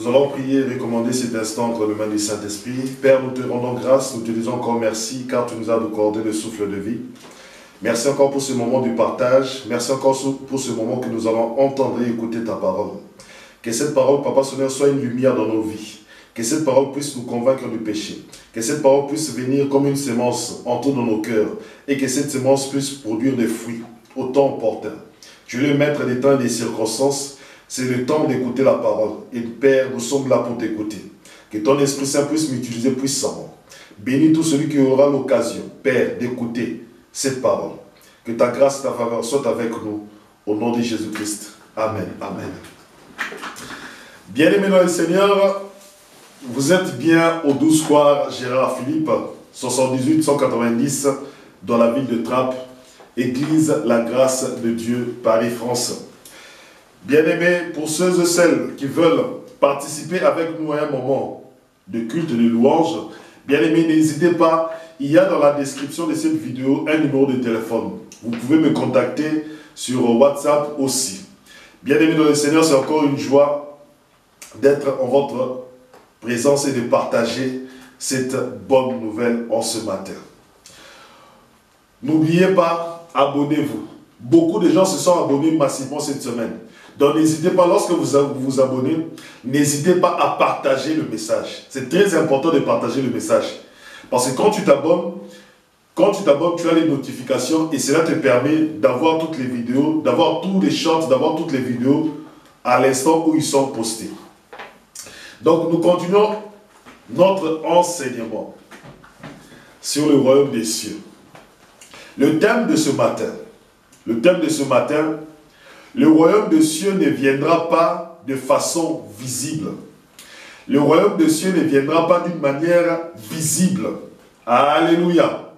Nous allons prier et recommander cet instant entre les mains du Saint-Esprit. Père, nous te rendons grâce, nous te disons encore merci, car tu nous as accordé le souffle de vie. Merci encore pour ce moment du partage. Merci encore pour ce moment que nous allons entendre et écouter ta parole. Que cette parole, Papa Seigneur, soit une lumière dans nos vies. Que cette parole puisse nous convaincre du péché. Que cette parole puisse venir comme une semence entrer dans nos cœurs. Et que cette semence puisse produire des fruits au temps opportun. Tu es le maître des temps et des circonstances. C'est le temps d'écouter la parole. Et Père, nous sommes là pour t'écouter. Que ton Esprit Saint puisse m'utiliser puissamment. Bénis tout celui qui aura l'occasion, Père, d'écouter cette parole. Que ta grâce et ta faveur soient avec nous. Au nom de Jésus-Christ. Amen. Amen. Bien-aimés dans le Seigneur, vous êtes bien au 12 square Gérard Philippe, 78 190, dans la ville de Trappes, Église La Grâce de Dieu, Paris, France. Bien-aimés, pour ceux et celles qui veulent participer avec nous à un moment de culte de louange, bien-aimés, n'hésitez pas, il y a dans la description de cette vidéo un numéro de téléphone. Vous pouvez me contacter sur WhatsApp aussi. Bien-aimés dans le Seigneur, c'est encore une joie d'être en votre présence et de partager cette bonne nouvelle en ce matin. N'oubliez pas, abonnez-vous. Beaucoup de gens se sont abonnés massivement cette semaine. Donc n'hésitez pas, lorsque vous vous abonnez, n'hésitez pas à partager le message. C'est très important de partager le message. Parce que quand tu t'abonnes, tu as les notifications et cela te permet d'avoir toutes les vidéos, d'avoir tous les shorts, d'avoir toutes les vidéos à l'instant où ils sont postés. Donc nous continuons notre enseignement sur le royaume des cieux. Le thème de ce matin, le royaume des cieux ne viendra pas de façon visible. Le royaume des cieux ne viendra pas d'une manière visible. Alléluia.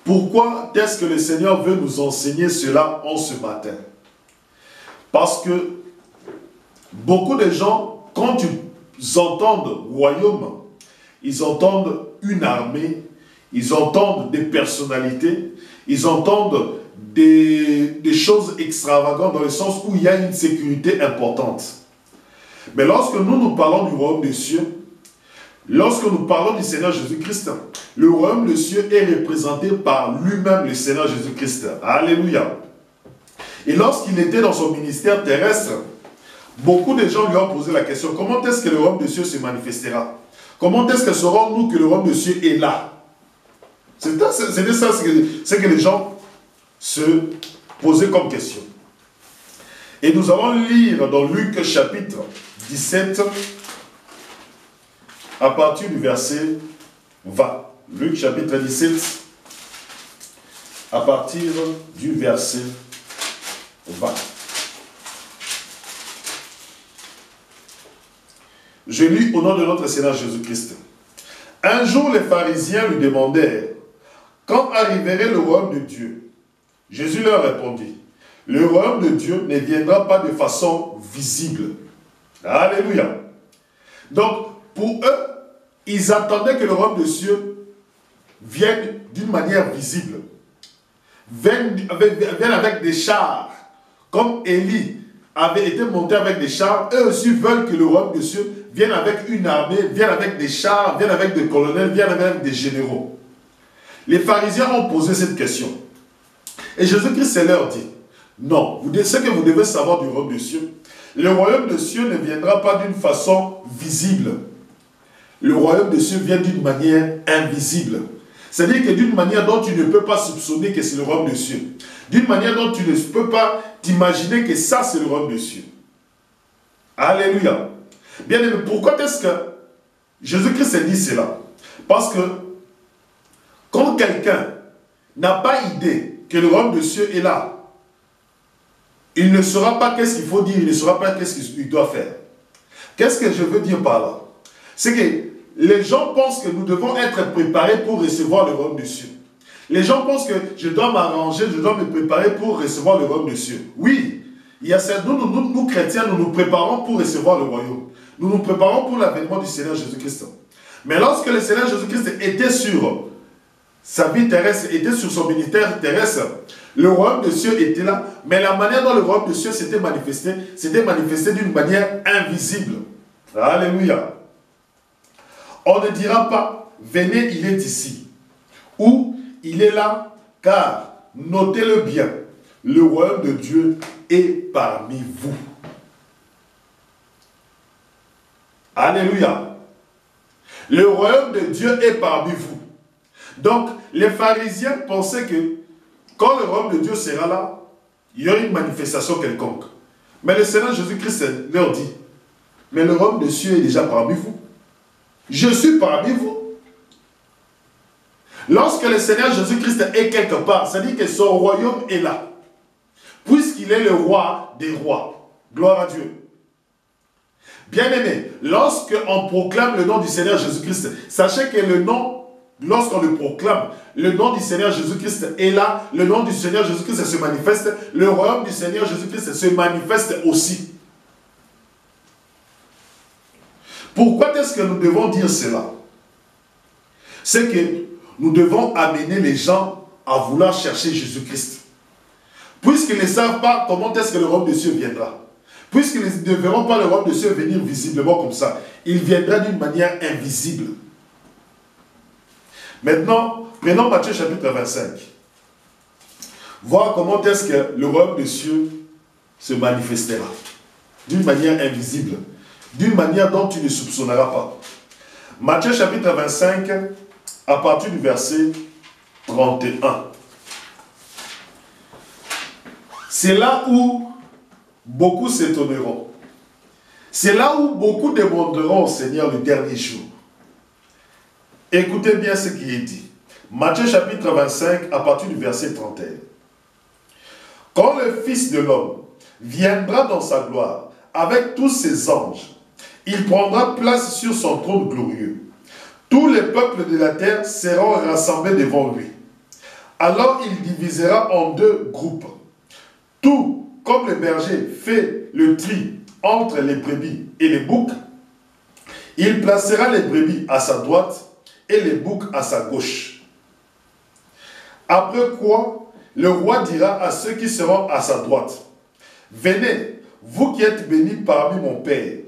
Pourquoi est-ce que le Seigneur veut nous enseigner cela en ce matin? Parce que beaucoup de gens, quand ils entendent royaume, ils entendent une armée, ils entendent des personnalités, ils entendent des choses extravagantes dans le sens où il y a une sécurité importante. Mais lorsque nous parlons du royaume des cieux, lorsque nous parlons du Seigneur Jésus-Christ, le royaume des cieux est représenté par lui-même, le Seigneur Jésus-Christ. Alléluia. Et lorsqu'il était dans son ministère terrestre, beaucoup de gens lui ont posé la question, comment est-ce que le royaume des cieux se manifestera? Comment est-ce que saurons-nous que le royaume des cieux est là? C'était ça ce que les gens se posaient comme question. Et nous allons lire dans Luc chapitre 17, à partir du verset 20. Luc chapitre 17, à partir du verset 20. Je lis au nom de notre Seigneur Jésus-Christ. Un jour, les pharisiens lui demandèrent, quand arriverait le royaume de Dieu? Jésus leur répondit, le royaume de Dieu ne viendra pas de façon visible. Alléluia. Donc, pour eux, ils attendaient que le royaume de Dieu vienne d'une manière visible. Vienne avec des chars. Comme Élie avait été monté avec des chars, eux aussi veulent que le royaume de Dieu vienne avec une armée, vienne avec des chars, vienne avec des colonels, vienne avec des généraux. Les pharisiens ont posé cette question. Et Jésus-Christ leur dit, non, ce que vous devez savoir du royaume de Dieu, le royaume de Dieu ne viendra pas d'une façon visible. Le royaume de Dieu vient d'une manière invisible. C'est-à-dire que d'une manière dont tu ne peux pas soupçonner que c'est le royaume de Dieu. D'une manière dont tu ne peux pas t'imaginer que ça c'est le royaume de Dieu. Alléluia. Bien aimé, pourquoi est-ce que Jésus-Christ dit cela? Parce que quand quelqu'un n'a pas idée que le royaume de Dieu est là, il ne saura pas qu'est-ce qu'il faut dire, il ne saura pas qu'est-ce qu'il doit faire. Qu'est-ce que je veux dire par là? C'est que les gens pensent que nous devons être préparés pour recevoir le royaume de Dieu. Les gens pensent que je dois m'arranger, je dois me préparer pour recevoir le royaume de Dieu. Oui, il y a ça. Nous chrétiens, nous nous préparons pour recevoir le royaume. Nous nous préparons pour l'avènement du Seigneur Jésus-Christ. Mais lorsque le Seigneur Jésus-Christ était sur sa vie terrestre, était sur son ministère terrestre, le royaume de Dieu était là, mais la manière dont le royaume de Dieu s'était manifesté d'une manière invisible. Alléluia. On ne dira pas, venez, il est ici. Ou, il est là, car, notez-le bien, le royaume de Dieu est parmi vous. Alléluia. Le royaume de Dieu est parmi vous. Donc, les pharisiens pensaient que quand le royaume de Dieu sera là, il y aura une manifestation quelconque. Mais le Seigneur Jésus-Christ leur dit, mais le royaume de Dieu est déjà parmi vous. Je suis parmi vous. Lorsque le Seigneur Jésus-Christ est quelque part, ça dit que son royaume est là. Puisqu'il est le roi des rois. Gloire à Dieu. Bien-aimé, lorsqu'on proclame le nom du Seigneur Jésus-Christ, sachez que le nom, lorsqu'on le proclame, le nom du Seigneur Jésus-Christ est là, le nom du Seigneur Jésus-Christ se manifeste, le royaume du Seigneur Jésus-Christ se manifeste aussi. Pourquoi est-ce que nous devons dire cela? C'est que nous devons amener les gens à vouloir chercher Jésus-Christ. Puisqu'ils ne savent pas comment est-ce que le royaume de Dieu viendra. Puisqu'ils ne verront pas le royaume de Dieu venir visiblement comme ça. Il viendra d'une manière invisible. Maintenant, prenons Matthieu chapitre 25. Voir comment est-ce que le royaume de Dieu se manifestera. D'une manière invisible. D'une manière dont tu ne soupçonneras pas. Matthieu chapitre 25, à partir du verset 31. C'est là où beaucoup s'étonneront. C'est là où beaucoup demanderont au Seigneur le dernier jour. Écoutez bien ce qui est dit. Matthieu chapitre 25, à partir du verset 31. Quand le Fils de l'homme viendra dans sa gloire avec tous ses anges, il prendra place sur son trône glorieux. Tous les peuples de la terre seront rassemblés devant lui. Alors il divisera en deux groupes. Tout comme le berger fait le tri entre les brebis et les boucs, il placera les brebis à sa droite et les boucs à sa gauche. Après quoi, le roi dira à ceux qui seront à sa droite, « Venez, vous qui êtes bénis parmi mon Père,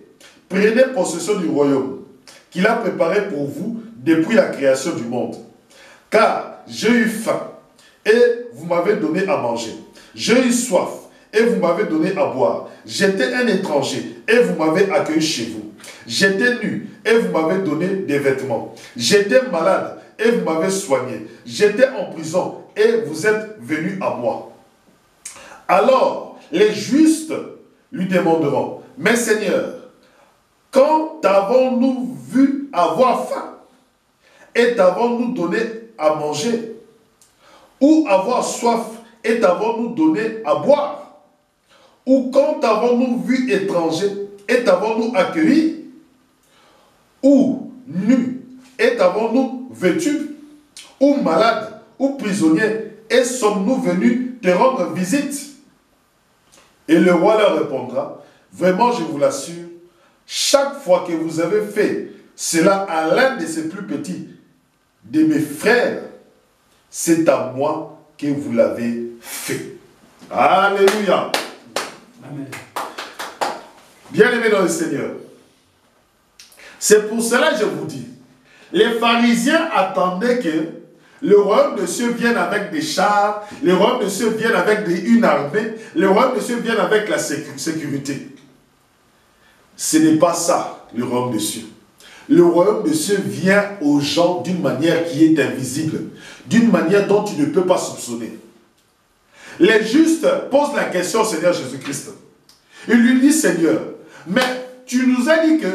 prenez possession du royaume qu'il a préparé pour vous depuis la création du monde. Car j'ai eu faim et vous m'avez donné à manger. J'ai eu soif et vous m'avez donné à boire. J'étais un étranger et vous m'avez accueilli chez vous. J'étais nu et vous m'avez donné des vêtements. J'étais malade et vous m'avez soigné. J'étais en prison et vous êtes venus à moi. » Alors les justes lui demanderont, « Mais Seigneur, quand t'avons-nous vu avoir faim et t'avons-nous donné à manger? Ou avoir soif et t'avons-nous donné à boire? Ou quand t'avons-nous vu étranger et t'avons-nous accueilli? Ou nu et t'avons-nous vêtu? Ou malade ou prisonnier et sommes-nous venus te rendre visite? » Et le roi leur répondra, « Vraiment, je vous l'assure, chaque fois que vous avez fait cela à l'un de ces plus petits de mes frères, c'est à moi que vous l'avez fait. » Alléluia. Amen. Bien-aimés dans le Seigneur, c'est pour cela que je vous dis, les pharisiens attendaient que le royaume de Dieu vienne avec des chars, le royaume de Dieu vienne avec une armée, le royaume de Dieu vienne avec la sécurité. Ce n'est pas ça, le royaume de Dieu. Le royaume de Dieu vient aux gens d'une manière qui est invisible, d'une manière dont tu ne peux pas soupçonner. Les justes posent la question au Seigneur Jésus-Christ. Ils lui disent, « Seigneur, mais tu nous as dit que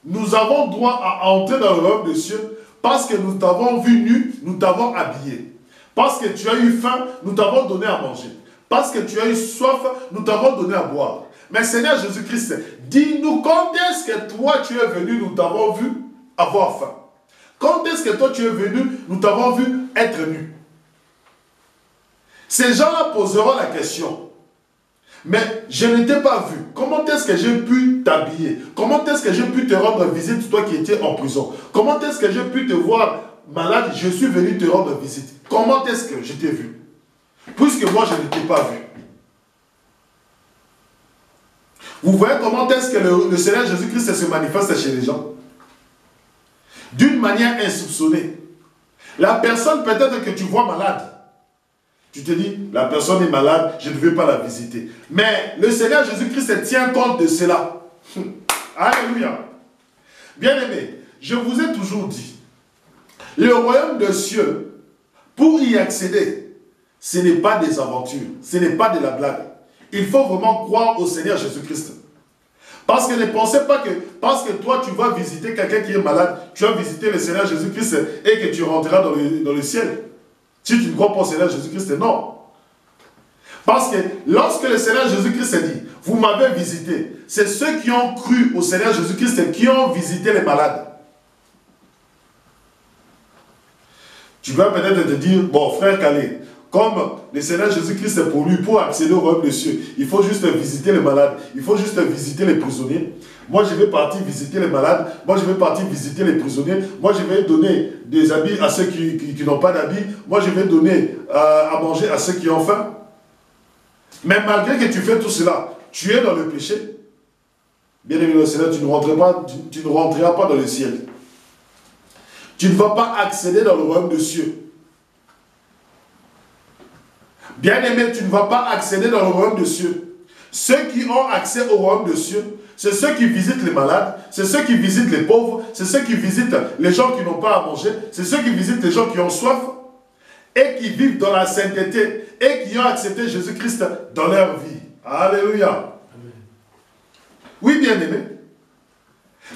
nous avons droit à entrer dans le royaume de Dieu parce que nous t'avons vu nu, nous t'avons habillé. Parce que tu as eu faim, nous t'avons donné à manger. Parce que tu as eu soif, nous t'avons donné à boire. » Mais Seigneur Jésus-Christ, dis-nous quand est-ce que toi tu es venu, nous t'avons vu avoir faim? Quand est-ce que toi tu es venu, nous t'avons vu être nu? Ces gens-là poseront la question. Mais je ne t'ai pas vu. Comment est-ce que j'ai pu t'habiller? Comment est-ce que j'ai pu te rendre visite, toi qui étais en prison? Comment est-ce que j'ai pu te voir malade? Je suis venu te rendre visite. Comment est-ce que je t'ai vu? Puisque moi je ne t'ai pas vu. Vous voyez comment est-ce que le Seigneur Jésus-Christ se manifeste chez les gens? D'une manière insoupçonnée. La personne peut-être que tu vois malade, tu te dis, la personne est malade, je ne veux pas la visiter. Mais le Seigneur Jésus-Christ tient compte de cela. Alléluia. Bien-aimés, je vous ai toujours dit, le royaume des cieux, pour y accéder, ce n'est pas des aventures, ce n'est pas de la blague. Il faut vraiment croire au Seigneur Jésus-Christ. Parce que ne pensez pas que, parce que toi tu vas visiter quelqu'un qui est malade, tu vas visiter le Seigneur Jésus-Christ et que tu rentreras dans le ciel. Si tu ne crois pas au Seigneur Jésus-Christ, non. Parce que lorsque le Seigneur Jésus-Christ dit, vous m'avez visité, c'est ceux qui ont cru au Seigneur Jésus-Christ qui ont visité les malades. Tu vas peut-être te dire, bon frère Calais, comme le Seigneur Jésus-Christ pour lui, pour accéder au royaume des cieux, il faut juste visiter les malades, il faut juste visiter les prisonniers. Moi je vais partir visiter les malades, moi je vais partir visiter les prisonniers, moi je vais donner des habits à ceux qui n'ont pas d'habits, moi je vais donner à manger à ceux qui ont faim. Mais malgré que tu fais tout cela, tu es dans le péché. Bien aimé le Seigneur, tu ne rentreras pas dans le ciel. Tu ne vas pas accéder dans le royaume des cieux. Bien-aimé, tu ne vas pas accéder dans le royaume des cieux. Ceux qui ont accès au royaume des cieux, c'est ceux qui visitent les malades, c'est ceux qui visitent les pauvres, c'est ceux qui visitent les gens qui n'ont pas à manger, c'est ceux qui visitent les gens qui ont soif et qui vivent dans la sainteté et qui ont accepté Jésus-Christ dans leur vie. Alléluia. Amen. Oui, bien-aimé.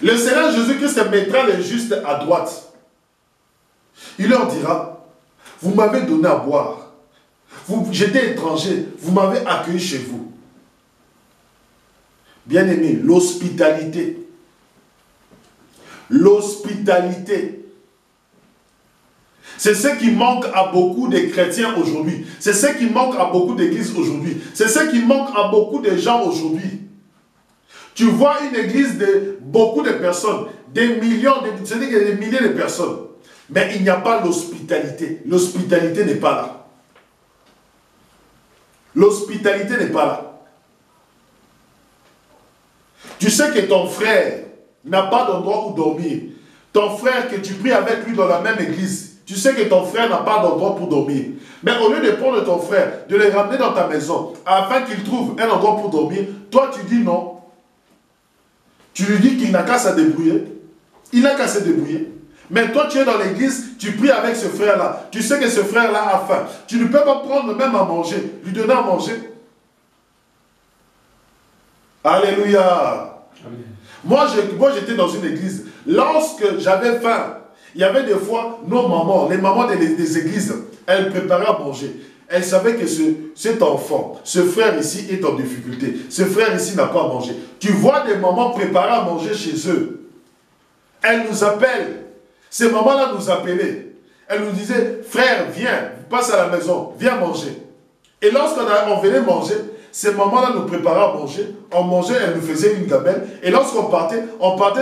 Le Seigneur Jésus-Christ mettra les justes à droite. Il leur dira, vous m'avez donné à boire. J'étais étranger, vous m'avez accueilli chez vous. Bien-aimé, l'hospitalité. L'hospitalité. C'est ce qui manque à beaucoup de chrétiens aujourd'hui. C'est ce qui manque à beaucoup d'églises aujourd'hui. C'est ce qui manque à beaucoup de gens aujourd'hui. Tu vois une église de beaucoup de personnes, des millions, c'est-à-dire des milliers de personnes. Mais il n'y a pas l'hospitalité. L'hospitalité n'est pas là. L'hospitalité n'est pas là. Tu sais que ton frère n'a pas d'endroit où dormir. Ton frère que tu pries avec lui dans la même église, tu sais que ton frère n'a pas d'endroit pour dormir. Mais au lieu de prendre ton frère, de le ramener dans ta maison, afin qu'il trouve un endroit pour dormir, toi tu dis non. Tu lui dis qu'il n'a qu'à se débrouiller. Il n'a qu'à se débrouiller. Mais toi, tu es dans l'église, tu pries avec ce frère-là. Tu sais que ce frère-là a faim. Tu ne peux pas prendre même à manger, lui donner à manger. Alléluia. Amen. Moi, j'étais dans une église. Lorsque j'avais faim, il y avait des fois, nos mamans, les mamans des églises, elles préparaient à manger. Elles savaient que cet enfant, ce frère ici est en difficulté. Ce frère ici n'a pas à manger. Tu vois des mamans préparer à manger chez eux. Elles nous appellent. Ces mamans-là nous appelaient. Elles nous disaient, frère, viens, passe à la maison, viens manger. Et lorsqu'on venait manger, ces mamans-là nous préparaient à manger. On mangeait, elles nous faisaient une gamelle. Et lorsqu'on partait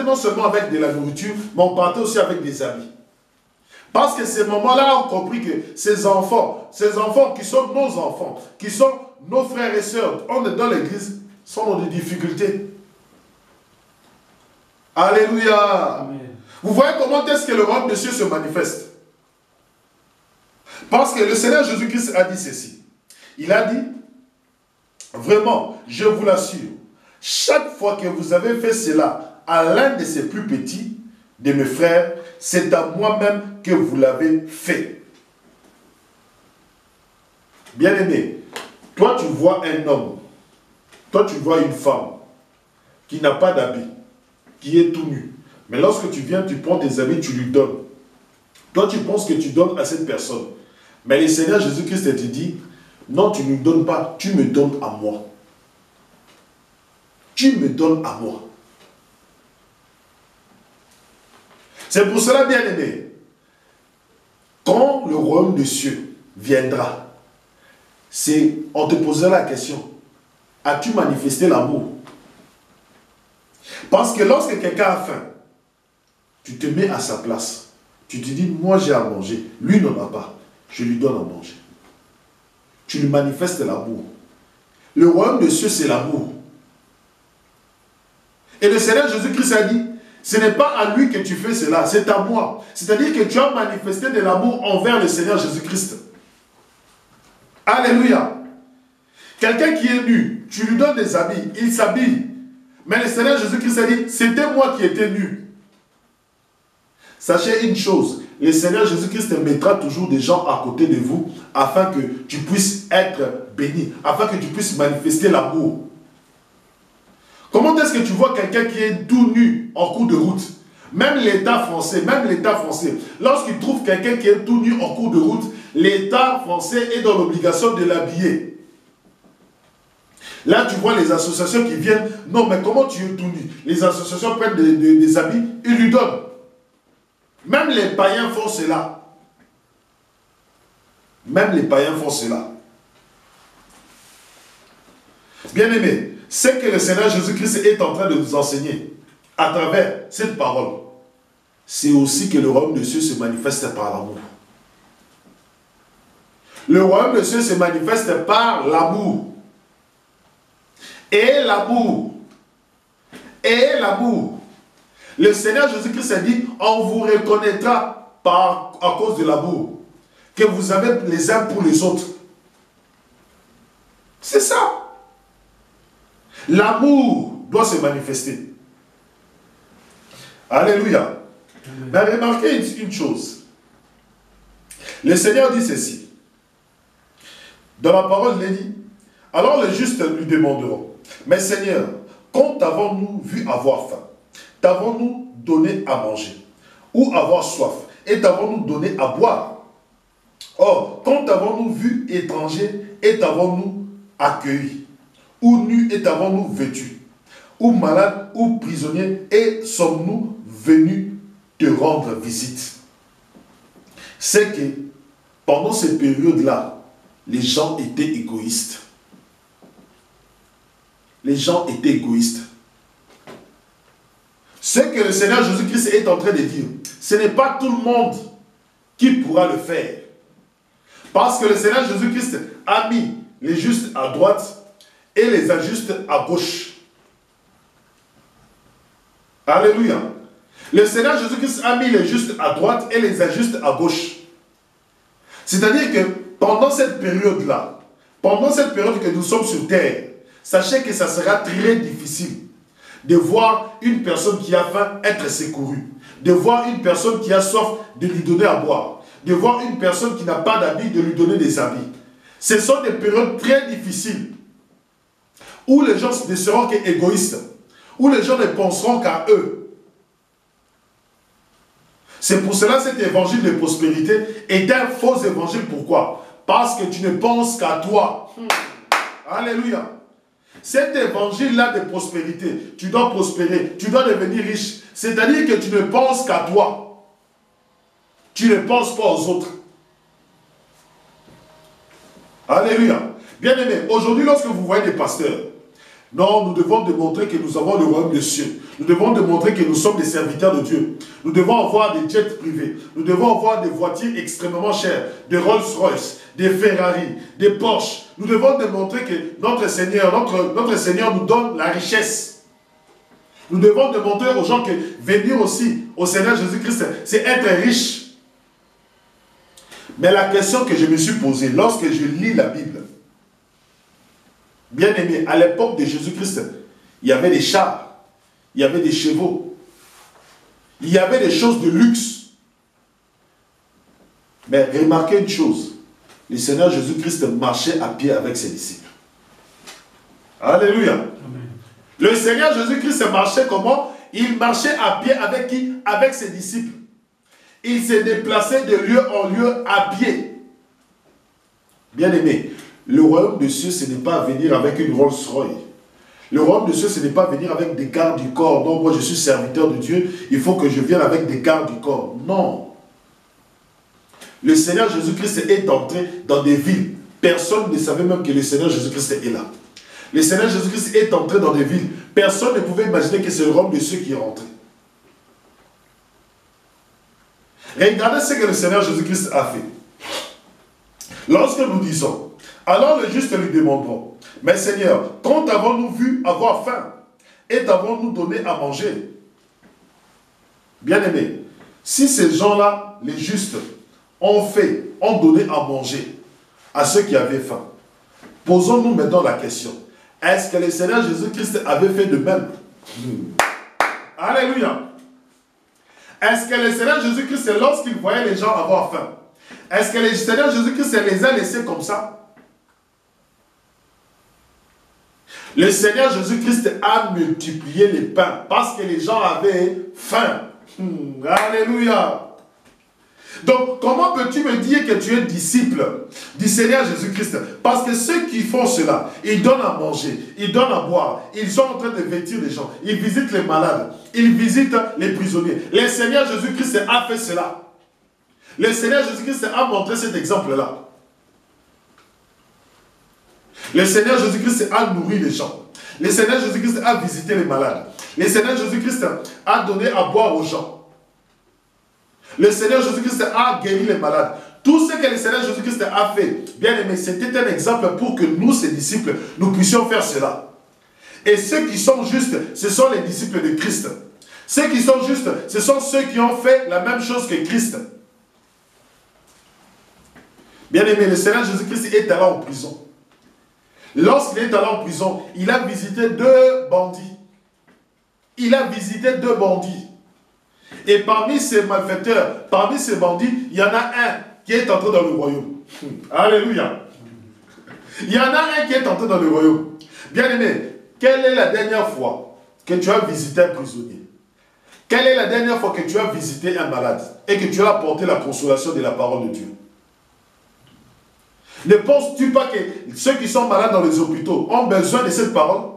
non seulement avec de la nourriture, mais on partait aussi avec des amis. Parce que ces mamans-là ont compris que ces enfants qui sont nos enfants, qui sont nos frères et sœurs, on est dans l'église, sont dans des difficultés. Alléluia. Amen. Vous voyez comment est-ce que le royaume de Dieu se manifeste? Parce que le Seigneur Jésus-Christ a dit ceci. Il a dit, vraiment, je vous l'assure, chaque fois que vous avez fait cela à l'un de ces plus petits de mes frères, c'est à moi-même que vous l'avez fait. Bien-aimé, toi tu vois un homme, toi tu vois une femme qui n'a pas d'habit, qui est tout nu. Mais lorsque tu viens, tu prends des habits, tu lui donnes. Toi, tu penses que tu donnes à cette personne. Mais le Seigneur Jésus-Christ te dit, non, tu ne me donnes pas, tu me donnes à moi. Tu me donnes à moi. C'est pour cela, bien-aimé, quand le royaume des cieux viendra, on te posera la question, as-tu manifesté l'amour? Parce que lorsque quelqu'un a faim, tu te mets à sa place. Tu te dis, moi j'ai à manger. Lui n'en a pas. Je lui donne à manger. Tu lui manifestes l'amour. Le royaume des cieux, c'est l'amour. Et le Seigneur Jésus-Christ a dit, ce n'est pas à lui que tu fais cela, c'est à moi. C'est-à-dire que tu as manifesté de l'amour envers le Seigneur Jésus-Christ. Alléluia. Quelqu'un qui est nu, tu lui donnes des habits, il s'habille. Mais le Seigneur Jésus-Christ a dit, c'était moi qui étais nu. Sachez une chose, le Seigneur Jésus-Christ mettra toujours des gens à côté de vous afin que tu puisses être béni, afin que tu puisses manifester l'amour. Comment est-ce que tu vois quelqu'un qui est tout nu en cours de route? Même l'État français, lorsqu'il trouve quelqu'un qui est tout nu en cours de route, l'État français est dans l'obligation de l'habiller. Là, tu vois les associations qui viennent. Non, mais comment tu es tout nu? Les associations prennent des habits, ils lui donnent. Même les païens font cela. Même les païens font cela. Bien-aimés, c'est que le Seigneur Jésus-Christ est en train de nous enseigner à travers cette parole. C'est aussi que le royaume des cieux se manifeste par l'amour. Le royaume des cieux se manifeste par l'amour. Et l'amour. Et l'amour. Le Seigneur Jésus-Christ a dit, on vous reconnaîtra à cause de l'amour que vous avez les uns pour les autres. C'est ça. L'amour doit se manifester. Alléluia. Mais remarquez une chose. Le Seigneur dit ceci. Dans la parole, il dit, alors les justes lui demanderont, mais Seigneur, quand t'avons-nous vu avoir faim? T'avons-nous donné à manger? Ou avoir soif? Et t'avons-nous donné à boire? Or, quand t'avons-nous vu étranger et t'avons-nous accueilli? Ou nu et t'avons-nous vêtu? Ou malade ou prisonnier et sommes-nous venus te rendre visite? C'est que pendant ces périodes-là, les gens étaient égoïstes. Les gens étaient égoïstes. Ce que le Seigneur Jésus-Christ est en train de dire, ce n'est pas tout le monde qui pourra le faire. Parce que le Seigneur Jésus-Christ a mis les justes à droite et les injustes à gauche. Alléluia. Le Seigneur Jésus-Christ a mis les justes à droite et les injustes à gauche. C'est-à-dire que pendant cette période-là, pendant cette période que nous sommes sur terre, sachez que ça sera très difficile de voir une personne qui a faim être secourue, de voir une personne qui a soif de lui donner à boire, de voir une personne qui n'a pas d'habits de lui donner des habits. Ce sont des périodes très difficiles où les gens ne seront qu'égoïstes, où les gens ne penseront qu'à eux. C'est pour cela que cet évangile de prospérité est un faux évangile. Pourquoi? Parce que tu ne penses qu'à toi. Alléluia. Cet évangile-là de prospérité, tu dois prospérer, tu dois devenir riche. C'est-à-dire que tu ne penses qu'à toi. Tu ne penses pas aux autres. Alléluia. Bien-aimés, aujourd'hui, lorsque vous voyez des pasteurs, non, nous devons démontrer que nous avons le royaume des cieux. Nous devons démontrer que nous sommes des serviteurs de Dieu. Nous devons avoir des jets privés. Nous devons avoir des voitures extrêmement chères, des Rolls-Royce, des Ferrari, des Porsche. Nous devons démontrer que notre Seigneur nous donne la richesse. Nous devons démontrer aux gens que venir aussi au Seigneur Jésus-Christ, c'est être riche. Mais la question que je me suis posée lorsque je lis la Bible, bien aimé, à l'époque de Jésus-Christ, il y avait des chars, il y avait des chevaux, il y avait des choses de luxe. Mais remarquez une chose, le Seigneur Jésus-Christ marchait à pied avec ses disciples. Alléluia. Amen. Le Seigneur Jésus-Christ marchait comment? Il marchait à pied avec qui? Avec ses disciples. Il s'est déplacé de lieu en lieu à pied. Bien aimé, le royaume des cieux, ce n'est pas venir avec une Rolls-Royce. Le royaume des cieux, ce n'est pas venir avec des gardes du corps. Non, moi je suis serviteur de Dieu, il faut que je vienne avec des gardes du corps. Non. Le Seigneur Jésus-Christ est entré dans des villes. Personne ne savait même que le Seigneur Jésus-Christ est là. Le Seigneur Jésus-Christ est entré dans des villes. Personne ne pouvait imaginer que c'est le royaume de ceux qui est rentré. Regardez ce que le Seigneur Jésus-Christ a fait. Lorsque nous disons, alors les justes lui demanderont, mais Seigneur, quand avons-nous vu avoir faim? et t'avons-nous donné à manger? Bien-aimés, si ces gens-là, les justes, ont donné à manger à ceux qui avaient faim, posons-nous maintenant la question. Est-ce que le Seigneur Jésus-Christ avait fait de même? Alléluia. Est-ce que le Seigneur Jésus-Christ, lorsqu'il voyait les gens avoir faim, est-ce que le Seigneur Jésus-Christ les a laissés comme ça? Le Seigneur Jésus-Christ a multiplié les pains parce que les gens avaient faim. Alléluia. Donc, comment peux-tu me dire que tu es disciple du Seigneur Jésus-Christ? Parce que ceux qui font cela, ils donnent à manger, ils donnent à boire, ils sont en train de vêtir les gens, ils visitent les malades, ils visitent les prisonniers. Le Seigneur Jésus-Christ a fait cela. Le Seigneur Jésus-Christ a montré cet exemple-là. Le Seigneur Jésus-Christ a nourri les gens. Le Seigneur Jésus-Christ a visité les malades. Le Seigneur Jésus-Christ a donné à boire aux gens. Le Seigneur Jésus-Christ a guéri les malades. Tout ce que le Seigneur Jésus-Christ a fait, bien aimé, c'était un exemple pour que nous, ses disciples, nous puissions faire cela. Et ceux qui sont justes, ce sont les disciples de Christ. Ceux qui sont justes, ce sont ceux qui ont fait la même chose que Christ. Bien aimé, le Seigneur Jésus-Christ est allé en prison. Lorsqu'il est allé en prison, il a visité 2 bandits. Il a visité 2 bandits. Et parmi ces malfaiteurs, parmi ces bandits, il y en a un qui est entré dans le royaume. Alléluia. Il y en a un qui est entré dans le royaume. Bien-aimé, quelle est la dernière fois que tu as visité un prisonnier? Quelle est la dernière fois que tu as visité un malade et que tu as apporté la consolation de la parole de Dieu? Ne penses-tu pas que ceux qui sont malades dans les hôpitaux ont besoin de cette parole?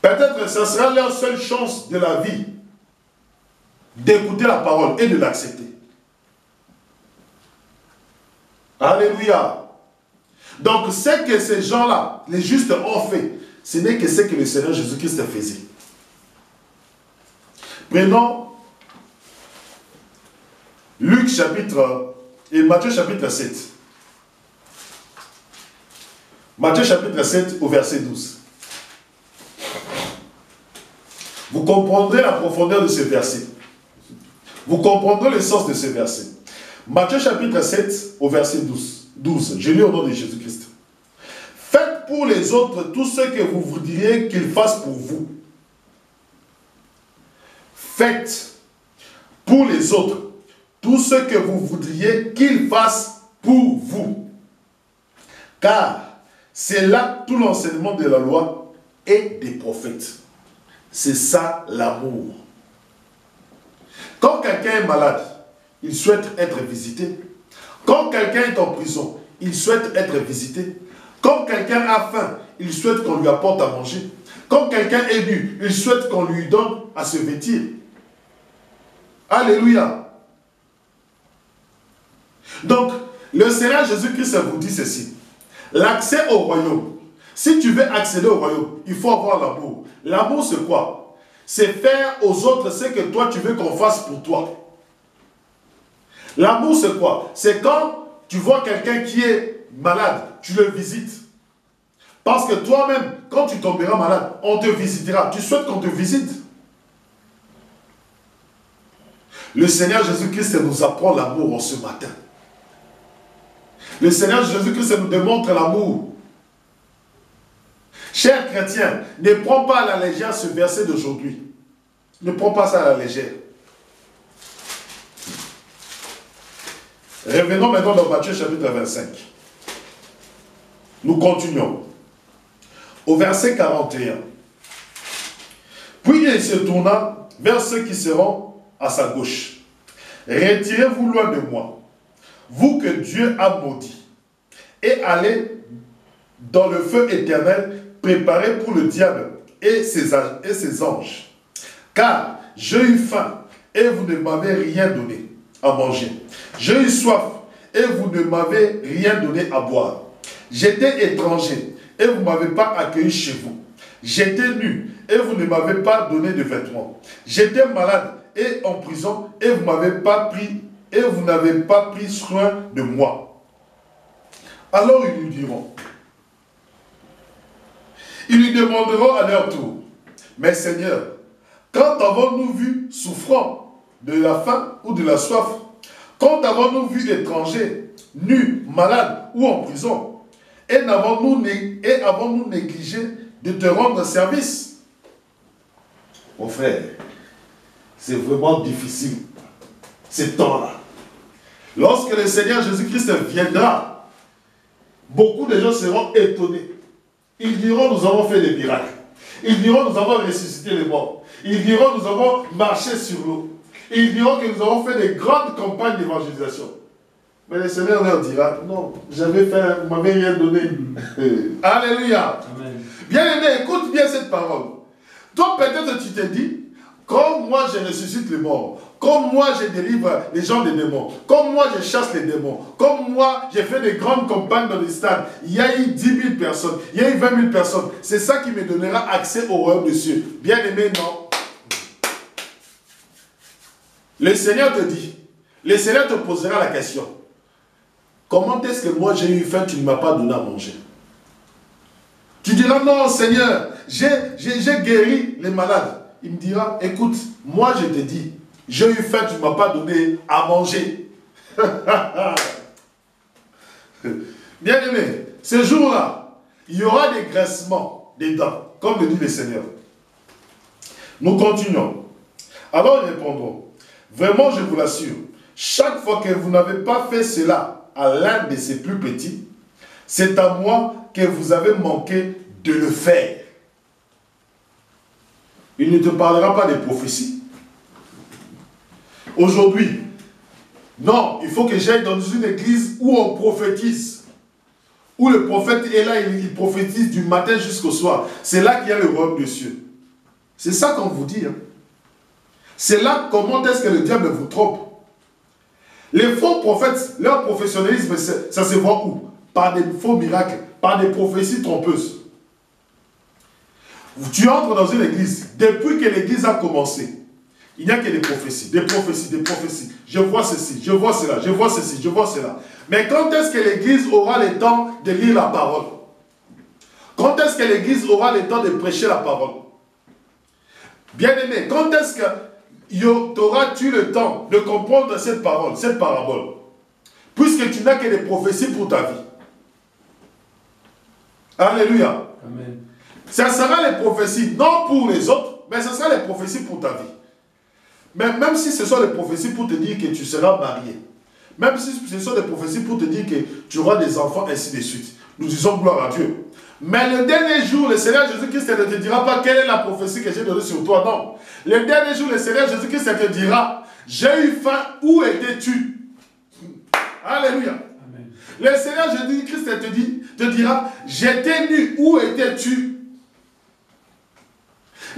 Peut-être que ce sera leur seule chance de la vie d'écouter la parole et de l'accepter. Alléluia. Donc, ce que ces gens-là, les justes, ont fait, ce n'est que ce que le Seigneur Jésus-Christ faisait. Prenons Luc chapitre et Matthieu chapitre 7. Matthieu chapitre 7 au verset 12. Vous comprendrez la profondeur de ce verset. Vous comprendrez le sens de ce verset. Matthieu chapitre 7 au verset 12. Je lis au nom de Jésus-Christ. Faites pour les autres tout ce que vous voudriez qu'ils fassent pour vous. Faites pour les autres tout ce que vous voudriez qu'ils fassent pour vous. Car c'est là tout l'enseignement de la loi et des prophètes. C'est ça l'amour. Quand quelqu'un est malade, il souhaite être visité. Quand quelqu'un est en prison, il souhaite être visité. Quand quelqu'un a faim, il souhaite qu'on lui apporte à manger. Quand quelqu'un est nu, il souhaite qu'on lui donne à se vêtir. Alléluia. Donc, le Seigneur Jésus-Christ vous dit ceci. L'accès au royaume. Si tu veux accéder au royaume, il faut avoir l'amour. L'amour, c'est quoi? C'est faire aux autres ce que toi, tu veux qu'on fasse pour toi. L'amour, c'est quoi? C'est quand tu vois quelqu'un qui est malade, tu le visites. Parce que toi-même, quand tu tomberas malade, on te visitera. Tu souhaites qu'on te visite. Le Seigneur Jésus-Christ nous apprend l'amour en ce matin. Le Seigneur Jésus-Christ nous démontre l'amour. Chers chrétiens, ne prends pas à la légère ce verset d'aujourd'hui. Ne prends pas ça à la légère. Revenons maintenant dans Matthieu chapitre 25. Nous continuons. Au verset 41. Puis il se tourna vers ceux qui seront à sa gauche. Retirez-vous loin de moi, vous que Dieu a maudit, et allez dans le feu éternel préparé pour le diable et ses anges. Car j'ai eu faim et vous ne m'avez rien donné à manger. J'ai eu soif et vous ne m'avez rien donné à boire. J'étais étranger et vous ne m'avez pas accueilli chez vous. J'étais nu et vous ne m'avez pas donné de vêtements. J'étais malade et en prison et vous n'avez pas pris soin de moi. Alors ils lui diront, Ils lui demanderont à leur tour, mais Seigneur, quand avons-nous vu souffrant de la faim ou de la soif? Quand avons-nous vu étranger, nu, malade ou en prison? Et avons-nous négligé de te rendre service? Mon frère, c'est vraiment difficile, ces temps-là. Lorsque le Seigneur Jésus-Christ viendra, beaucoup de gens seront étonnés. Ils diront, nous avons fait des miracles. Ils diront, nous avons ressuscité les morts. Ils diront, nous avons marché sur l'eau. Ils diront que nous avons fait des grandes campagnes d'évangélisation. Mais le Seigneur leur dira, non, j'avais fait, vous m'avez rien donné. Alléluia. Amen. Bien-aimé, écoute bien cette parole. Toi, peut-être tu te dis, comme moi je ressuscite les morts, comme moi je délivre les gens des démons, comme moi je chasse les démons, comme moi j'ai fait des grandes campagnes dans les stades, il y a eu 10 000 personnes, il y a eu 20 000 personnes, c'est ça qui me donnera accès au royaume des cieux. Bien-aimé, non. Le Seigneur te dit, le Seigneur te posera la question, comment est-ce que moi j'ai eu faim, tu ne m'as pas donné à manger? Tu diras, non Seigneur, j'ai guéri les malades. Il me dira, écoute, moi je te dis, j'ai eu faim, tu ne m'as pas donné à manger. Bien aimé, ce jour-là, il y aura des graissements des dents, comme le dit le Seigneur. Nous continuons. Alors ils répondront, vraiment je vous l'assure, chaque fois que vous n'avez pas fait cela à l'un de ses plus petits, c'est à moi que vous avez manqué de le faire. Il ne te parlera pas des prophéties. Aujourd'hui, non, il faut que j'aille dans une église où on prophétise. Où le prophète est là, il prophétise du matin jusqu'au soir. C'est là qu'il y a le royaume des cieux. C'est ça qu'on vous dit. Hein. C'est là comment est-ce que le diable vous trompe. Les faux prophètes, leur professionnalisme, ça se voit où? Par des faux miracles, par des prophéties trompeuses. Tu entres dans une église, depuis que l'église a commencé, il n'y a que des prophéties, des prophéties, des prophéties. Je vois ceci, je vois cela, je vois ceci, je vois cela. Mais quand est-ce que l'église aura le temps de lire la parole? Quand est-ce que l'église aura le temps de prêcher la parole? Bien-aimé, quand est-ce que auras-tu le temps de comprendre cette parole, cette parabole? Puisque tu n'as que des prophéties pour ta vie. Alléluia. Amen. Ça sera les prophéties, non pour les autres, mais ce sera les prophéties pour ta vie. Mais même si ce sont les prophéties pour te dire que tu seras marié, même si ce sont des prophéties pour te dire que tu auras des enfants, ainsi de suite, nous disons gloire à Dieu. Mais le dernier jour, le Seigneur Jésus-Christ ne te dira pas quelle est la prophétie que j'ai donnée sur toi, non. Le dernier jour, le Seigneur Jésus-Christ te dira, j'ai eu faim, où étais-tu? Alléluia. Amen. Le Seigneur Jésus-Christ te dira, j'étais nu, où étais-tu?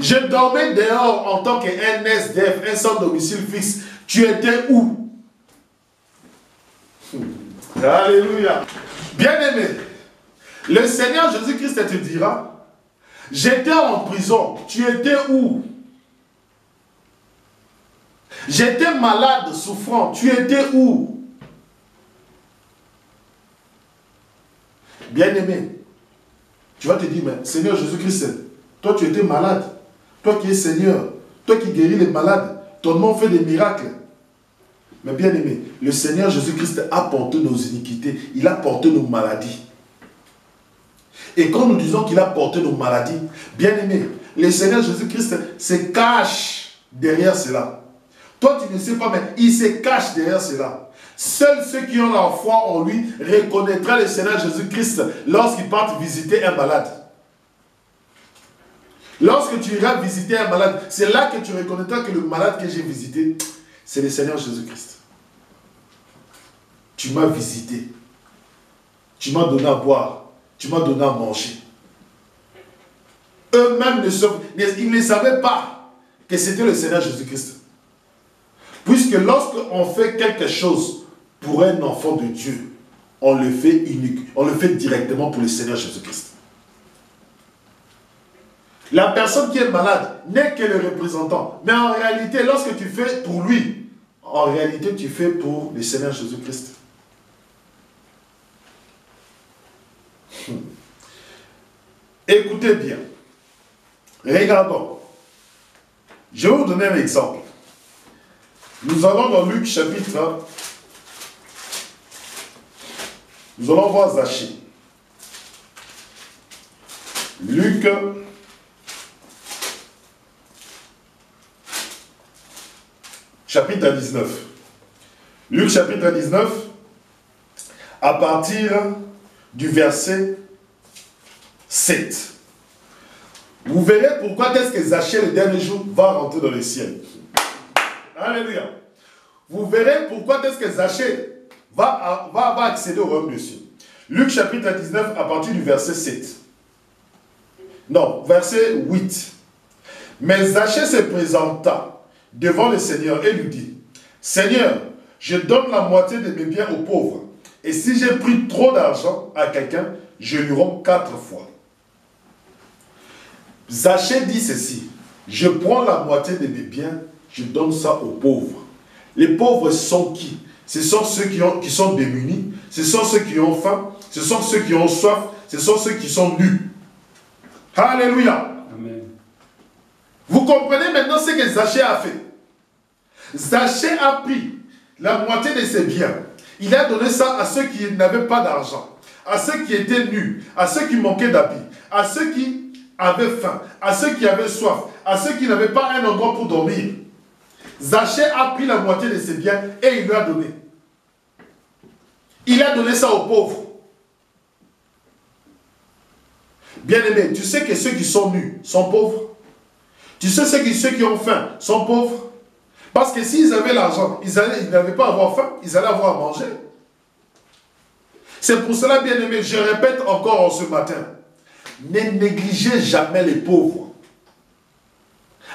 Je dormais dehors en tant qu'un SDF, un sans domicile fixe. Tu étais où? Alléluia. Bien-aimé, le Seigneur Jésus-Christ te dira, j'étais en prison. Tu étais où? J'étais malade, souffrant. Tu étais où? Bien-aimé, tu vas te dire, mais Seigneur Jésus-Christ, toi tu étais malade. Toi qui es Seigneur, toi qui guéris les malades, ton nom fait des miracles. Mais bien aimé, le Seigneur Jésus-Christ a porté nos iniquités, il a porté nos maladies. Et quand nous disons qu'il a porté nos maladies, bien aimé, le Seigneur Jésus-Christ se cache derrière cela. Toi tu ne sais pas, mais il se cache derrière cela. Seuls ceux qui ont la foi en lui reconnaîtront le Seigneur Jésus-Christ lorsqu'ils partent visiter un malade. Lorsque tu iras visiter un malade, c'est là que tu reconnaîtras que le malade que j'ai visité, c'est le Seigneur Jésus-Christ. Tu m'as visité. Tu m'as donné à boire. Tu m'as donné à manger. Eux-mêmes ils ne savaient pas que c'était le Seigneur Jésus-Christ. Puisque lorsqu'on fait quelque chose pour un enfant de Dieu, on le fait unique, on le fait directement pour le Seigneur Jésus-Christ. La personne qui est malade n'est que le représentant. Mais en réalité, lorsque tu fais pour lui, en réalité, tu fais pour le Seigneur Jésus-Christ. Écoutez bien. Regardons. Je vais vous donner un exemple. Nous allons dans Luc chapitre. Nous allons voir Zachée. Luc chapitre 19. Luc chapitre 19, à partir du verset 7. Vous verrez pourquoi est-ce que Zachée le dernier jour va rentrer dans le ciel. Alléluia. Vous verrez pourquoi est-ce que Zachée va accéder au royaume des cieux. Luc chapitre 19 à partir du verset 7. Non, verset 8. Mais Zachée se présenta devant le Seigneur et lui dit, Seigneur, je donne la moitié de mes biens aux pauvres. Et si j'ai pris trop d'argent à quelqu'un, je lui rends 4 fois. Zachée dit ceci, je prends la moitié de mes biens, je donne ça aux pauvres. Les pauvres sont qui? Ce sont ceux qui sont démunis, ce sont ceux qui ont faim, ce sont ceux qui ont soif, ce sont ceux qui sont nus. Alléluia. Amen. Vous comprenez maintenant ce que Zachée a fait. Zachée a pris la moitié de ses biens. Il a donné ça à ceux qui n'avaient pas d'argent, à ceux qui étaient nus, à ceux qui manquaient d'habits, à ceux qui avaient faim, à ceux qui avaient soif, à ceux qui n'avaient pas un endroit pour dormir. Zachée a pris la moitié de ses biens et il lui a donné. Il a donné ça aux pauvres. Bien-aimé, tu sais que ceux qui sont nus sont pauvres. Tu sais ceux qui ont faim sont pauvres. Parce que s'ils avaient l'argent, ils n'avaient pas à avoir faim, ils allaient avoir à manger. C'est pour cela, bien-aimé, je répète encore ce matin, ne négligez jamais les pauvres.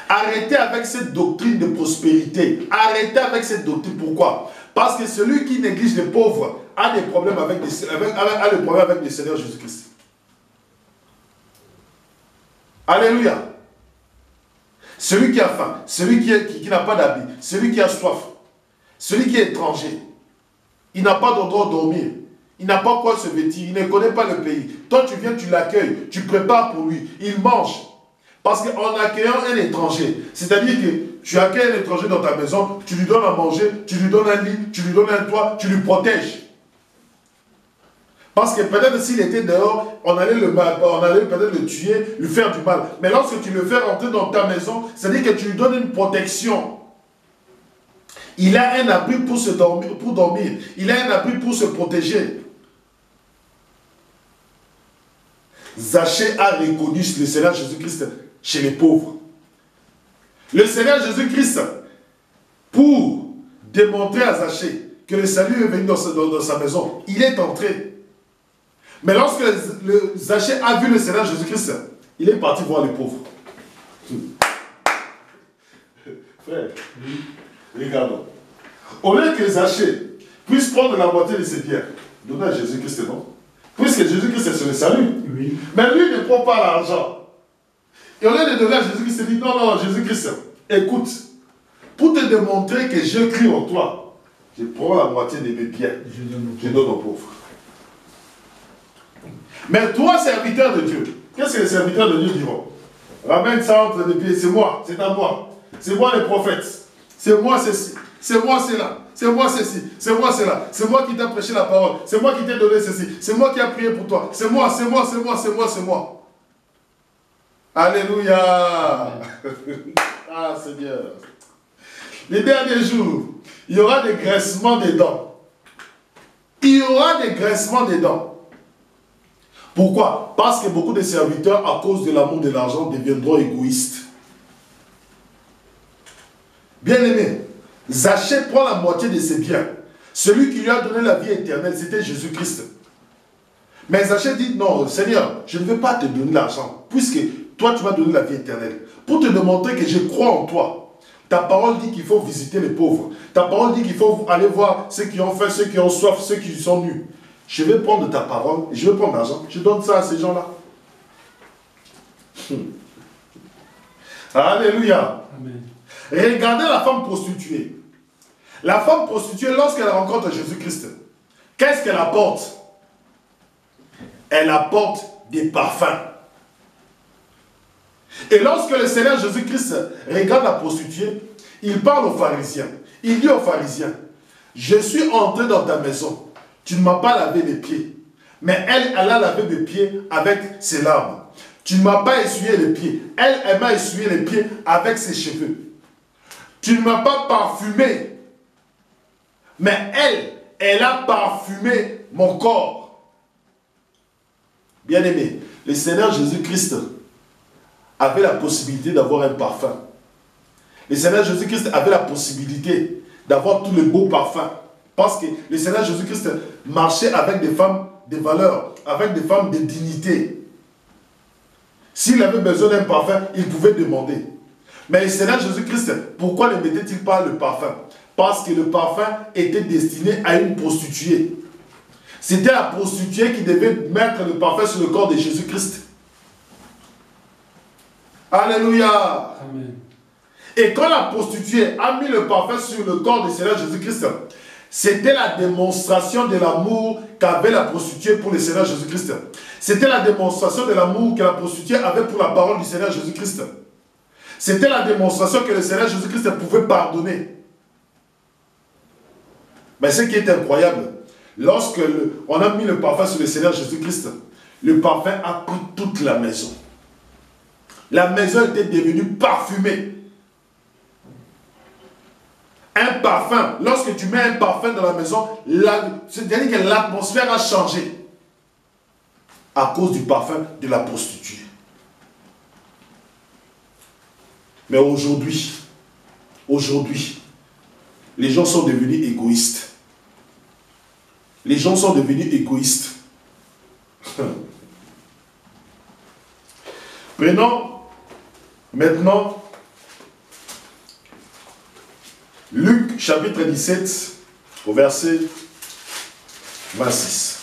Arrêtez avec cette doctrine de prospérité. Arrêtez avec cette doctrine. Pourquoi? Parce que celui qui néglige les pauvres a des problèmes avec le Seigneur Jésus-Christ. Alléluia. Celui qui a faim, celui qui n'a pas d'habit, celui qui a soif, celui qui est étranger, il n'a pas d'endroit où dormir, il n'a pas quoi se vêtir, il ne connaît pas le pays. Toi, tu viens, tu l'accueilles, tu prépares pour lui, il mange. Parce qu'en accueillant un étranger, c'est-à-dire que tu accueilles un étranger dans ta maison, tu lui donnes à manger, tu lui donnes un lit, tu lui donnes un toit, tu lui protèges. Parce que peut-être s'il était dehors, on allait peut-être le tuer, lui faire du mal. Mais lorsque tu le fais rentrer dans ta maison, c'est-à-dire que tu lui donnes une protection. Il a un abri pour dormir. Il a un abri pour se protéger. Zachée a reconnu le Seigneur Jésus-Christ chez les pauvres. Le Seigneur Jésus-Christ, pour démontrer à Zachée que le salut est venu dans sa maison, il est entré. Mais lorsque Zachée a vu le Seigneur Jésus-Christ, il est parti voir les pauvres. Frère, regardons. Au lieu que Zachée puisse prendre la moitié de ses biens, donner à Jésus-Christ, non? Puisque Jésus-Christ c'est le salut. Oui. Mais lui ne prend pas l'argent. Et au lieu de donner à Jésus-Christ, il dit non, Jésus-Christ, écoute, pour te démontrer que je crie en toi, je prends la moitié de mes biens, je donne aux pauvres. Mais toi, serviteur de Dieu, qu'est-ce que les serviteurs de Dieu diront? Ramène ça entre les pieds, c'est moi, c'est à moi. C'est moi les prophètes. C'est moi ceci. C'est moi cela. C'est moi ceci. C'est moi cela. C'est moi qui t'ai prêché la parole. C'est moi qui t'ai donné ceci. C'est moi qui ai prié pour toi. C'est moi, c'est moi, c'est moi, c'est moi, c'est moi. Alléluia. Ah Seigneur. Les derniers jours, il y aura des graissements des dents. Il y aura des graissements des dents. Pourquoi? Parce que beaucoup de serviteurs, à cause de l'amour de l'argent, deviendront égoïstes. Bien-aimé, Zachée prend la moitié de ses biens. Celui qui lui a donné la vie éternelle, c'était Jésus-Christ. Mais Zachée dit, non, Seigneur, je ne veux pas te donner l'argent, puisque toi, tu m'as donné la vie éternelle. Pour te démontrer que je crois en toi. Ta parole dit qu'il faut visiter les pauvres. Ta parole dit qu'il faut aller voir ceux qui ont faim, ceux qui ont soif, ceux qui sont nus. Je vais prendre ta parole, je vais prendre l'argent, je donne ça à ces gens-là. Alléluia. Amen. Regardez la femme prostituée. La femme prostituée, lorsqu'elle rencontre Jésus-Christ, qu'est-ce qu'elle apporte? Elle apporte des parfums. Et lorsque le Seigneur Jésus-Christ regarde la prostituée, il parle aux pharisiens. Il dit aux pharisiens, je suis entré dans ta maison, tu ne m'as pas lavé les pieds. Mais elle a lavé mes pieds avec ses larmes. Tu ne m'as pas essuyé les pieds. Elle m'a essuyé les pieds avec ses cheveux. Tu ne m'as pas parfumé. Mais elle a parfumé mon corps. Bien-aimé, le Seigneur Jésus-Christ avait la possibilité d'avoir un parfum. Le Seigneur Jésus-Christ avait la possibilité d'avoir tous les beaux parfums. Parce que le Seigneur Jésus-Christ marchait avec des femmes de valeur, avec des femmes de dignité. S'il avait besoin d'un parfum, il pouvait demander. Mais le Seigneur Jésus-Christ, pourquoi ne mettait-il pas le parfum? Parce que le parfum était destiné à une prostituée. C'était la prostituée qui devait mettre le parfum sur le corps de Jésus-Christ. Alléluia. Amen. Et quand la prostituée a mis le parfum sur le corps du Seigneur Jésus-Christ, c'était la démonstration de l'amour qu'avait la prostituée pour le Seigneur Jésus-Christ. C'était la démonstration de l'amour que la prostituée avait pour la parole du Seigneur Jésus-Christ. C'était la démonstration que le Seigneur Jésus-Christ pouvait pardonner. Mais ce qui est incroyable, lorsque on a mis le parfum sur le Seigneur Jésus-Christ, le parfum a pris toute la maison. La maison était devenue parfumée. Un parfum, lorsque tu mets un parfum dans la maison, c'est-à-dire que l'atmosphère a changé à cause du parfum de la prostituée. Mais aujourd'hui, les gens sont devenus égoïstes. Les gens sont devenus égoïstes. Prenons maintenant Luc chapitre 17 au verset 26.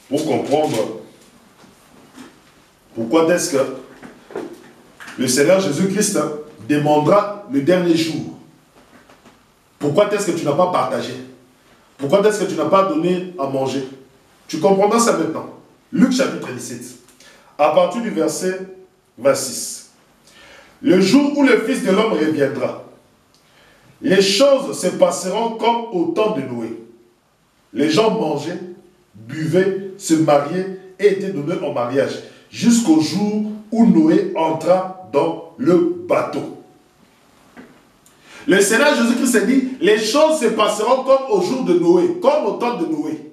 Pour comprendre pourquoi est-ce que le Seigneur Jésus-Christ demandera le dernier jour. Pourquoi est-ce que tu n'as pas partagé? Pourquoi est-ce que tu n'as pas donné à manger? Tu comprendras ça maintenant. Luc chapitre 17, à partir du verset 26. Le jour où le Fils de l'homme reviendra, les choses se passeront comme au temps de Noé. Les gens mangeaient, buvaient, se mariaient et étaient donnés en mariage, jusqu'au jour où Noé entra dans le bateau. Le Seigneur Jésus-Christ dit, les choses se passeront comme au jour de Noé, comme au temps de Noé.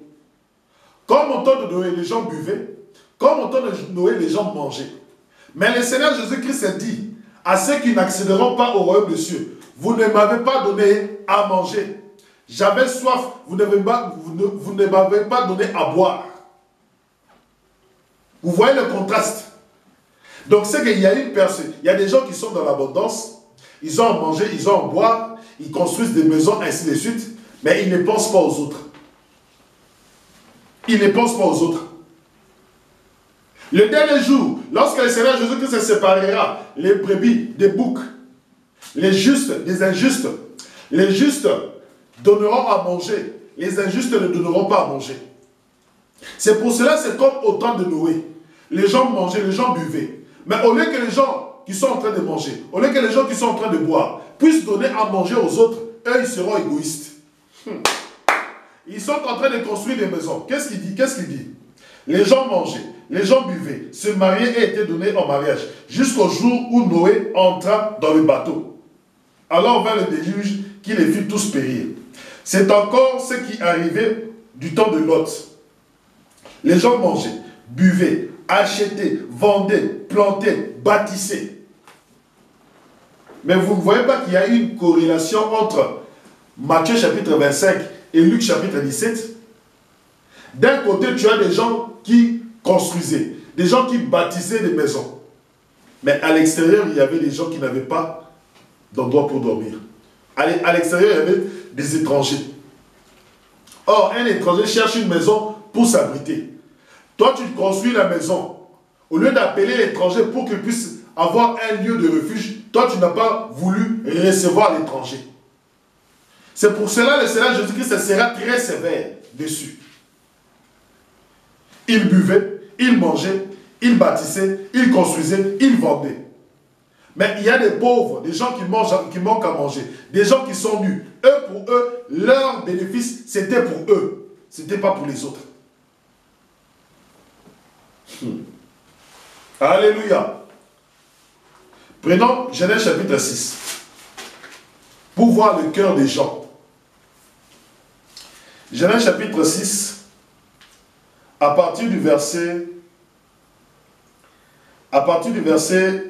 Comme au temps de Noé, les gens buvaient, comme au temps de Noé, les gens mangeaient. Mais le Seigneur Jésus-Christ dit, à ceux qui n'accéderont pas au royaume des cieux, vous ne m'avez pas donné à manger. J'avais soif, vous ne m'avez pas donné à boire. Vous voyez le contraste. Donc c'est qu'il y a une personne, il y a des gens qui sont dans l'abondance, ils ont à manger, ils ont à boire, ils construisent des maisons, ainsi de suite, mais ils ne pensent pas aux autres. Ils ne pensent pas aux autres. Le dernier jour, lorsque le Seigneur Jésus-Christ se séparera les brebis des boucs, les justes des injustes, les justes donneront à manger, les injustes ne donneront pas à manger. C'est pour cela, c'est comme au temps de Noé. Les gens mangeaient, les gens buvaient. Mais au lieu que les gens qui sont en train de manger, au lieu que les gens qui sont en train de boire puissent donner à manger aux autres, eux, ils seront égoïstes. Ils sont en train de construire des maisons. Qu'est-ce qu'il dit? Qu'est-ce qu'il dit? Les gens mangeaient, les gens buvaient, se mariaient et étaient donnés en mariage, jusqu'au jour où Noé entra dans le bateau. Alors vint le déluge qui les fit tous périr. C'est encore ce qui arrivait du temps de Lot. Les gens mangeaient, buvaient, achetaient, vendaient, plantaient, bâtissaient. Mais vous ne voyez pas qu'il y a une corrélation entre Matthieu chapitre 25 et Luc chapitre 17? D'un côté, tu as des gens qui construisaient, des gens qui bâtissaient des maisons. Mais à l'extérieur, il y avait des gens qui n'avaient pas d'endroit pour dormir. À l'extérieur, il y avait des étrangers. Or, un étranger cherche une maison pour s'abriter. Toi, tu construis la maison. Au lieu d'appeler l'étranger pour qu'il puisse avoir un lieu de refuge, toi, tu n'as pas voulu recevoir l'étranger. C'est pour cela que le Seigneur Jésus-Christ sera très sévère dessus. Ils buvaient, ils mangeaient, ils bâtissaient, ils construisaient, ils vendaient. Mais il y a des pauvres, des gens qui manquent à manger, des gens qui sont nus. Eux, pour eux, leur bénéfice, c'était pour eux. Ce n'était pas pour les autres. Alléluia. Prenons Genèse chapitre 6. Pour voir le cœur des gens. Genèse chapitre 6, à partir du verset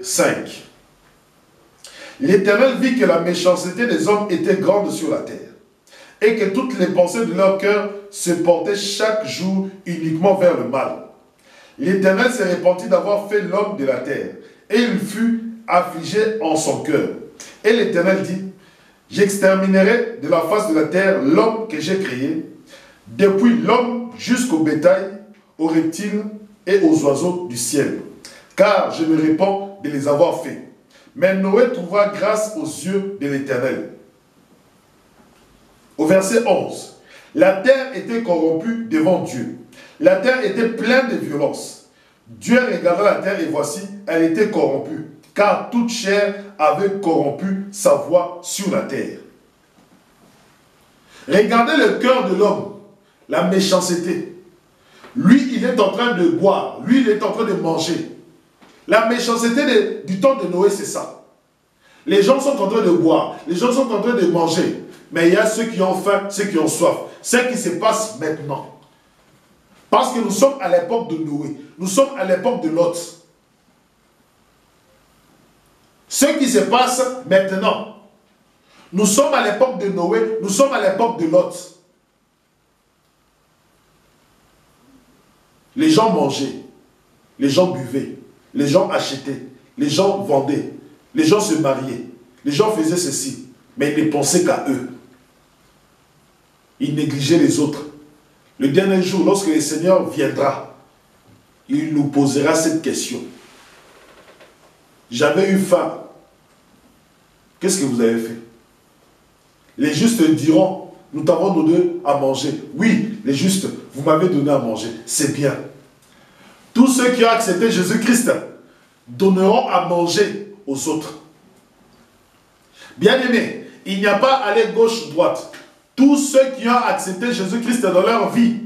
5. L'Éternel vit que la méchanceté des hommes était grande sur la terre, et que toutes les pensées de leur cœur se portaient chaque jour uniquement vers le mal. L'Éternel s'est repenti d'avoir fait l'homme de la terre, et il fut affligé en son cœur. Et l'Éternel dit, j'exterminerai de la face de la terre l'homme que j'ai créé, depuis l'homme jusqu'au bétail, aux reptiles et aux oiseaux du ciel, car je me répands de les avoir faits. Mais Noé trouva grâce aux yeux de l'Éternel. Au verset 11, la terre était corrompue devant Dieu. La terre était pleine de violence. Dieu regarda la terre et voici, elle était corrompue, car toute chair avait corrompu sa voix sur la terre. Regardez le cœur de l'homme, la méchanceté. Lui, il est en train de boire, lui, il est en train de manger. La méchanceté du temps de Noé, c'est ça. Les gens sont en train de boire, les gens sont en train de manger, mais il y a ceux qui ont faim, ceux qui ont soif. Ce qui se passe maintenant. Parce que nous sommes à l'époque de Noé, nous sommes à l'époque de Lot. Ce qui se passe maintenant, nous sommes à l'époque de Noé, nous sommes à l'époque de Lot. Les gens mangeaient, les gens buvaient, les gens achetaient, les gens vendaient, les gens se mariaient, les gens faisaient ceci, mais ils ne pensaient qu'à eux. Ils négligeaient les autres. Le dernier jour, lorsque le Seigneur viendra, il nous posera cette question. J'avais eu faim. Qu'est-ce que vous avez fait? Les justes diront, nous t'avons donné à manger. Oui, les justes, vous m'avez donné à manger. C'est bien. Tous ceux qui ont accepté Jésus-Christ donneront à manger aux autres. Bien-aimés, il n'y a pas à aller gauche-droite. Tous ceux qui ont accepté Jésus-Christ dans leur vie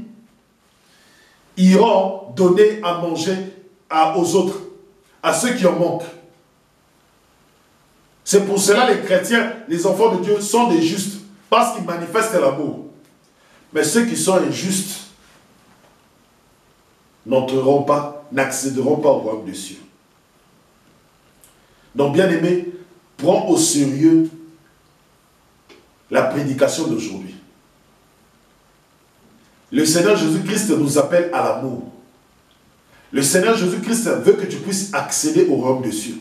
iront donner à manger aux autres, à ceux qui en manquent. C'est pour cela les chrétiens, les enfants de Dieu sont des justes, parce qu'ils manifestent l'amour. Mais ceux qui sont injustes n'entreront pas, n'accéderont pas au royaume des cieux. Donc, bien-aimés, prends au sérieux la prédication d'aujourd'hui. Le Seigneur Jésus-Christ nous appelle à l'amour. Le Seigneur Jésus-Christ veut que tu puisses accéder au royaume des cieux.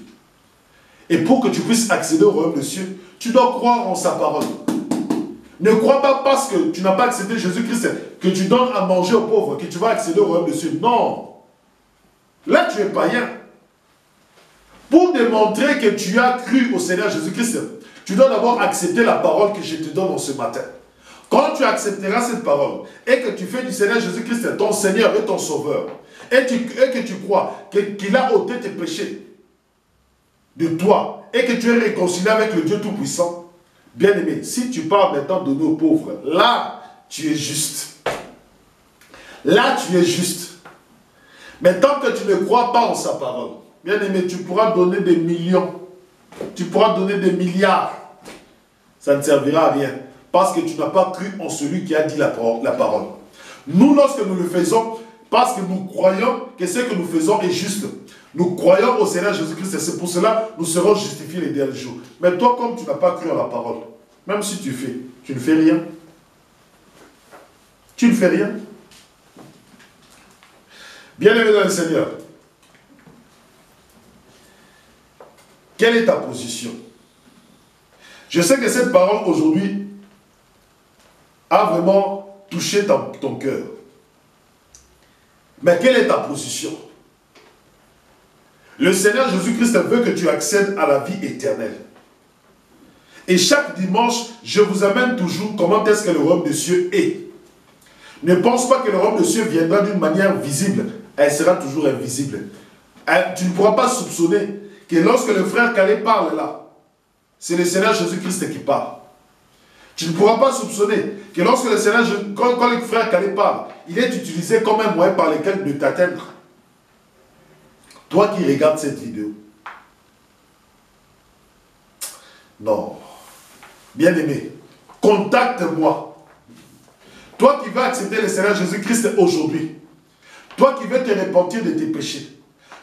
Et pour que tu puisses accéder au royaume des cieux, tu dois croire en sa parole. Ne crois pas parce que tu n'as pas accepté Jésus-Christ, que tu donnes à manger aux pauvres, que tu vas accéder au royaume des cieux. Non. Là, tu es païen. Pour démontrer que tu as cru au Seigneur Jésus-Christ, tu dois d'abord accepter la parole que je te donne ce matin. Quand tu accepteras cette parole et que tu fais du Seigneur Jésus-Christ ton Seigneur et ton Sauveur, et que tu crois qu'il a ôté tes péchés de toi et que tu es réconcilié avec le Dieu Tout-Puissant, bien-aimé, si tu parles maintenant de nos pauvres, là, tu es juste. Là, tu es juste. Mais tant que tu ne crois pas en sa parole, bien-aimé, tu pourras donner des millions, tu pourras donner des milliards. Ça ne servira à rien. Parce que tu n'as pas cru en celui qui a dit la parole. Nous, lorsque nous le faisons, parce que nous croyons que ce que nous faisons est juste. Nous croyons au Seigneur Jésus-Christ et c'est pour cela que nous serons justifiés les derniers jours. Mais toi, comme tu n'as pas cru en la parole, même si tu fais, tu ne fais rien. Tu ne fais rien. Bien-aimé dans le Seigneur, quelle est ta position? Je sais que cette parole aujourd'hui a vraiment touché ton cœur. Mais quelle est ta position? Le Seigneur Jésus-Christ veut que tu accèdes à la vie éternelle. Et chaque dimanche, je vous amène toujours comment est-ce que le royaume des cieux est. Ne pense pas que le royaume des cieux viendra d'une manière visible. Elle sera toujours invisible. Tu ne pourras pas soupçonner que lorsque le frère Calais parle là, c'est le Seigneur Jésus-Christ qui parle. Tu ne pourras pas soupçonner que lorsque le Seigneur, quand le frère Calais parle, il est utilisé comme un moyen par lequel de t'atteindre. Toi qui regardes cette vidéo. Non. Bien-aimé, contacte-moi. Toi qui veux accepter le Seigneur Jésus-Christ aujourd'hui. Toi qui veux te repentir de tes péchés.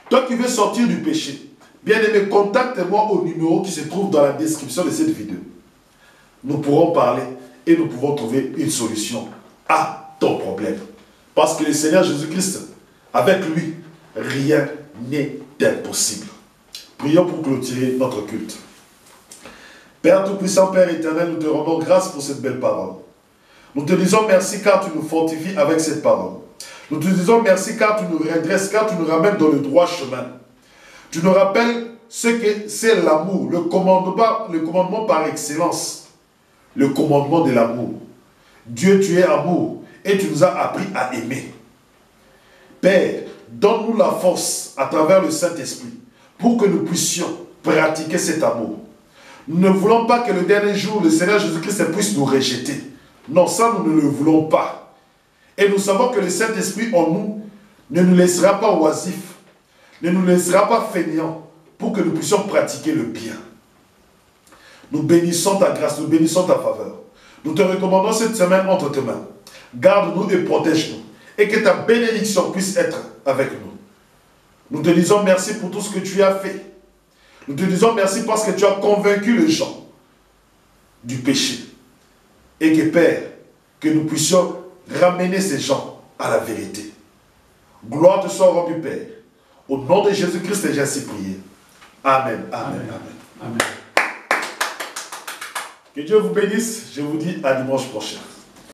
Toi qui veux sortir du péché. Bien-aimé, contacte-moi au numéro qui se trouve dans la description de cette vidéo. Nous pourrons parler et nous pouvons trouver une solution à ton problème. Parce que le Seigneur Jésus-Christ, avec lui, rien n'est impossible. Prions pour clôturer notre culte. Père Tout-Puissant, Père éternel, nous te rendons grâce pour cette belle parole. Nous te disons merci car tu nous fortifies avec cette parole. Nous te disons merci car tu nous redresses, car tu nous ramènes dans le droit chemin. Tu nous rappelles ce que c'est l'amour, le commandement par excellence. Le commandement de l'amour. Dieu, tu es amour et tu nous as appris à aimer. Père, donne-nous la force à travers le Saint-Esprit pour que nous puissions pratiquer cet amour. Nous ne voulons pas que le dernier jour, le Seigneur Jésus-Christ puisse nous rejeter. Non, ça nous ne le voulons pas. Et nous savons que le Saint-Esprit en nous ne nous laissera pas oisifs, ne nous laissera pas fainéants pour que nous puissions pratiquer le bien. Nous bénissons ta grâce, nous bénissons ta faveur. Nous te recommandons cette semaine entre tes mains. Garde-nous et protège-nous. Et que ta bénédiction puisse être avec nous. Nous te disons merci pour tout ce que tu as fait. Nous te disons merci parce que tu as convaincu les gens du péché. Et que Père, que nous puissions ramener ces gens à la vérité. Gloire te soit rendue, Père. Au nom de Jésus-Christ, j'ai ainsi prié. Amen. Amen. Amen. Amen. Que Dieu vous bénisse. Je vous dis à dimanche prochain.